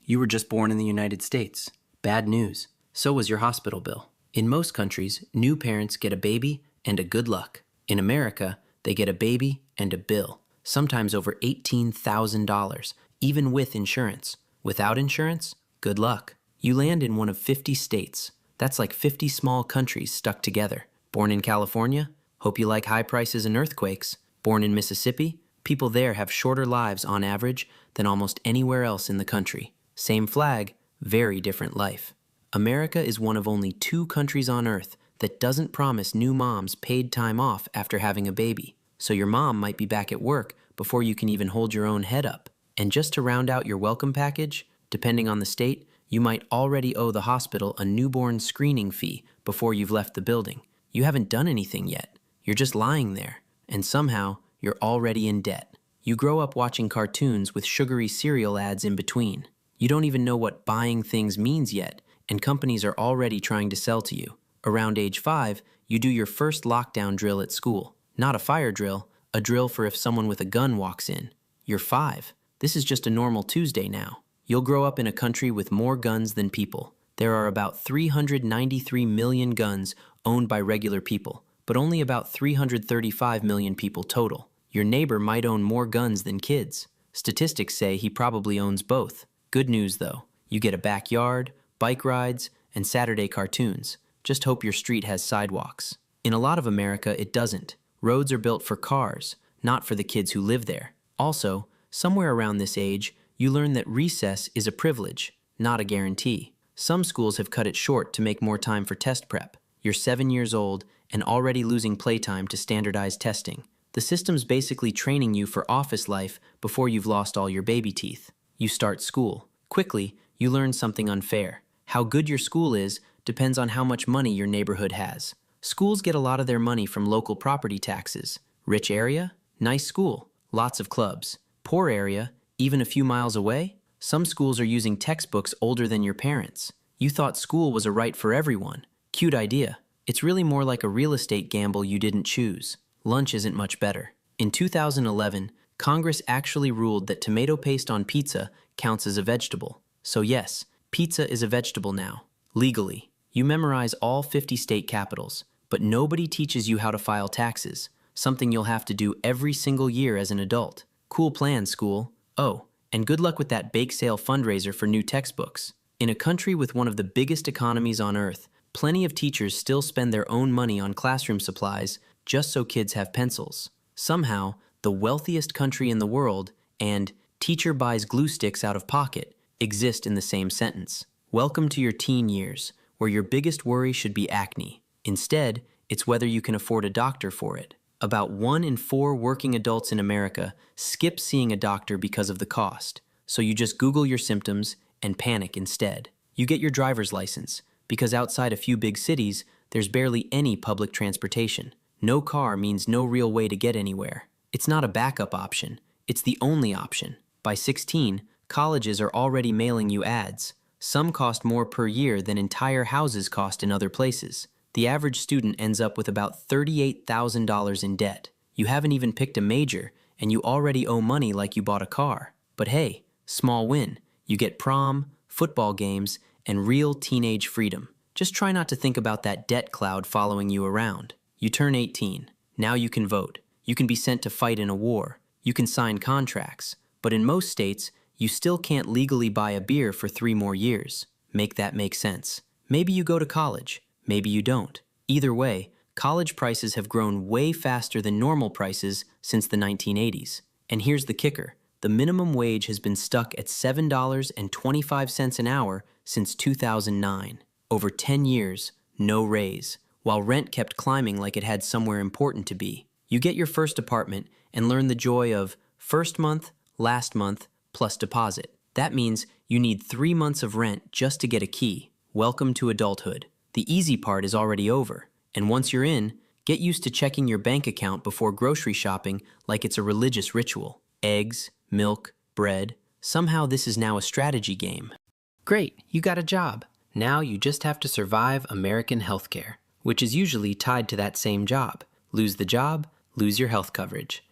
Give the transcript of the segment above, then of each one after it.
You were just born in the United States. Bad news. So was your hospital bill. In most countries, new parents get a baby and a good luck. In America, they get a baby and a bill, sometimes over $18,000, even with insurance. Without insurance, good luck. You land in one of 50 states. That's like 50 small countries stuck together. Born in California? Hope you like high prices and earthquakes. Born in Mississippi? People there have shorter lives on average than almost anywhere else in the country. Same flag, very different life. America is one of only 2 countries on earth that doesn't promise new moms paid time off after having a baby. So your mom might be back at work before you can even hold your own head up. And just to round out your welcome package, depending on the state, you might already owe the hospital a newborn screening fee before you've left the building. You haven't done anything yet. You're just lying there. And somehow, you're already in debt. You grow up watching cartoons with sugary cereal ads in between. You don't even know what buying things means yet, and companies are already trying to sell to you. Around age 5, you do your first lockdown drill at school. Not a fire drill, a drill for if someone with a gun walks in. You're 5. This is just a normal Tuesday now. You'll grow up in a country with more guns than people. There are about 393 million guns owned by regular people, but only about 335 million people total. Your neighbor might own more guns than kids. Statistics say he probably owns both. Good news though, you get a backyard, bike rides, and Saturday cartoons. Just hope your street has sidewalks. In a lot of America, it doesn't. Roads are built for cars, not for the kids who live there. Also, somewhere around this age, you learn that recess is a privilege, not a guarantee. Some schools have cut it short to make more time for test prep. You're 7 years old and already losing playtime to standardized testing. The system's basically training you for office life before you've lost all your baby teeth. You start school. Quickly, you learn something unfair. How good your school is depends on how much money your neighborhood has. Schools get a lot of their money from local property taxes. Rich area? Nice school. Lots of clubs. Poor area? Even a few miles away? Some schools are using textbooks older than your parents. You thought school was a right for everyone. Cute idea. It's really more like a real estate gamble you didn't choose. Lunch isn't much better. In 2011, Congress actually ruled that tomato paste on pizza counts as a vegetable. So yes, pizza is a vegetable now, legally. You memorize all 50 state capitals, but nobody teaches you how to file taxes, something you'll have to do every single year as an adult. Cool plan, school. Oh, and good luck with that bake sale fundraiser for new textbooks. In a country with one of the biggest economies on earth, plenty of teachers still spend their own money on classroom supplies just so kids have pencils. Somehow, the wealthiest country in the world and teacher buys glue sticks out of pocket exist in the same sentence. Welcome to your teen years, where your biggest worry should be acne. Instead, it's whether you can afford a doctor for it. About 1 in 4 working adults in America skip seeing a doctor because of the cost. So you just Google your symptoms and panic instead. You get your driver's license, because outside a few big cities, there's barely any public transportation. No car means no real way to get anywhere. It's not a backup option. It's the only option. By 16, colleges are already mailing you ads. Some cost more per year than entire houses cost in other places. The average student ends up with about $38,000 in debt. You haven't even picked a major, and you already owe money like you bought a car. But hey, small win. You get prom, football games, and real teenage freedom. Just try not to think about that debt cloud following you around. You turn 18. Now you can vote. You can be sent to fight in a war. You can sign contracts. But in most states, you still can't legally buy a beer for 3 more years. Make that make sense. Maybe you go to college. Maybe you don't. Either way, college prices have grown way faster than normal prices since the 1980s. And here's the kicker. The minimum wage has been stuck at $7.25 an hour since 2009. Over 10 years, no raise, while rent kept climbing like it had somewhere important to be. You get your first apartment and learn the joy of first month, last month, plus deposit. That means you need 3 months of rent just to get a key. Welcome to adulthood. The easy part is already over. And once you're in, get used to checking your bank account before grocery shopping like it's a religious ritual. Eggs, milk, bread. Somehow this is now a strategy game. Great, you got a job. Now you just have to survive American healthcare, which is usually tied to that same job. Lose the job, lose your health coverage.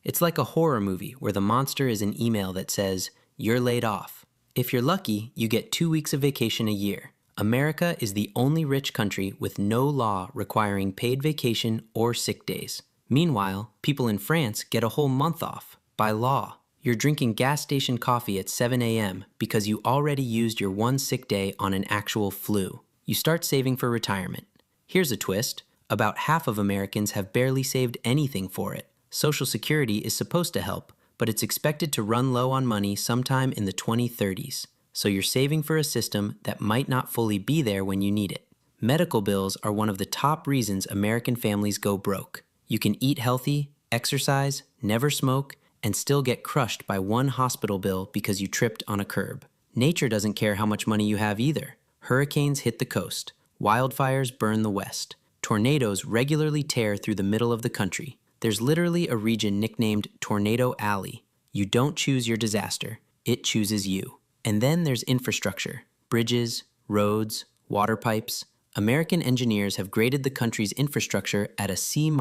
It's like a horror movie where the monster is an email that says, "You're laid off." If you're lucky, you get 2 weeks of vacation a year. America is the only rich country with no law requiring paid vacation or sick days. Meanwhile, people in France get a whole month off by law. You're drinking gas station coffee at 7 a.m. because you already used your one sick day on an actual flu. You start saving for retirement. Here's a twist. About half of Americans have barely saved anything for it. Social Security is supposed to help, but it's expected to run low on money sometime in the 2030s. So you're saving for a system that might not fully be there when you need it. Medical bills are one of the top reasons American families go broke. You can eat healthy, exercise, never smoke, and still get crushed by one hospital bill because you tripped on a curb. Nature doesn't care how much money you have either. Hurricanes hit the coast. Wildfires burn the West. Tornadoes regularly tear through the middle of the country. There's literally a region nicknamed Tornado Alley. You don't choose your disaster. It chooses you. And then there's infrastructure. Bridges, roads, water pipes. American engineers have graded the country's infrastructure at a C-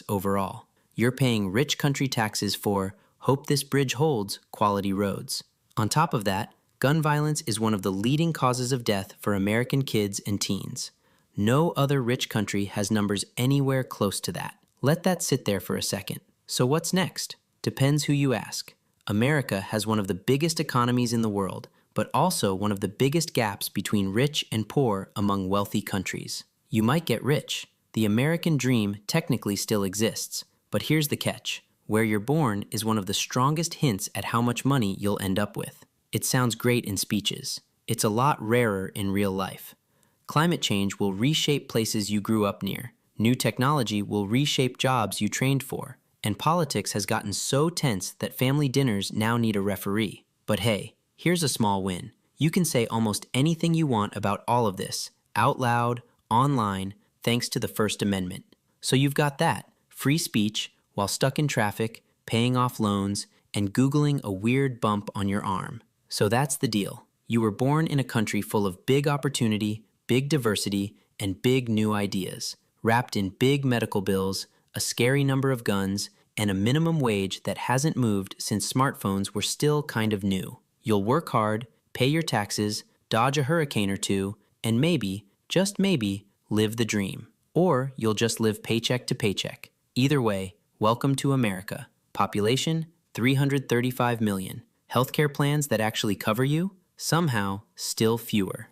overall. You're paying rich country taxes for, hope this bridge holds, quality roads. On top of that, gun violence is one of the leading causes of death for American kids and teens. No other rich country has numbers anywhere close to that. Let that sit there for a second. So what's next? Depends who you ask. America has one of the biggest economies in the world, but also one of the biggest gaps between rich and poor among wealthy countries. You might get rich. The American dream technically still exists, but here's the catch. Where you're born is one of the strongest hints at how much money you'll end up with. It sounds great in speeches. It's a lot rarer in real life. Climate change will reshape places you grew up near. New technology will reshape jobs you trained for. And politics has gotten so tense that family dinners now need a referee. But hey, here's a small win. You can say almost anything you want about all of this, out loud, online, thanks to the First Amendment. So you've got that, free speech, while stuck in traffic, paying off loans, and Googling a weird bump on your arm. So that's the deal. You were born in a country full of big opportunity, big diversity, and big new ideas, wrapped in big medical bills, a scary number of guns, and a minimum wage that hasn't moved since smartphones were still kind of new. You'll work hard, pay your taxes, dodge a hurricane or two, and maybe, just maybe, live the dream. Or you'll just live paycheck to paycheck. Either way, welcome to America. Population, 335 million. Healthcare plans that actually cover you? Somehow, still fewer.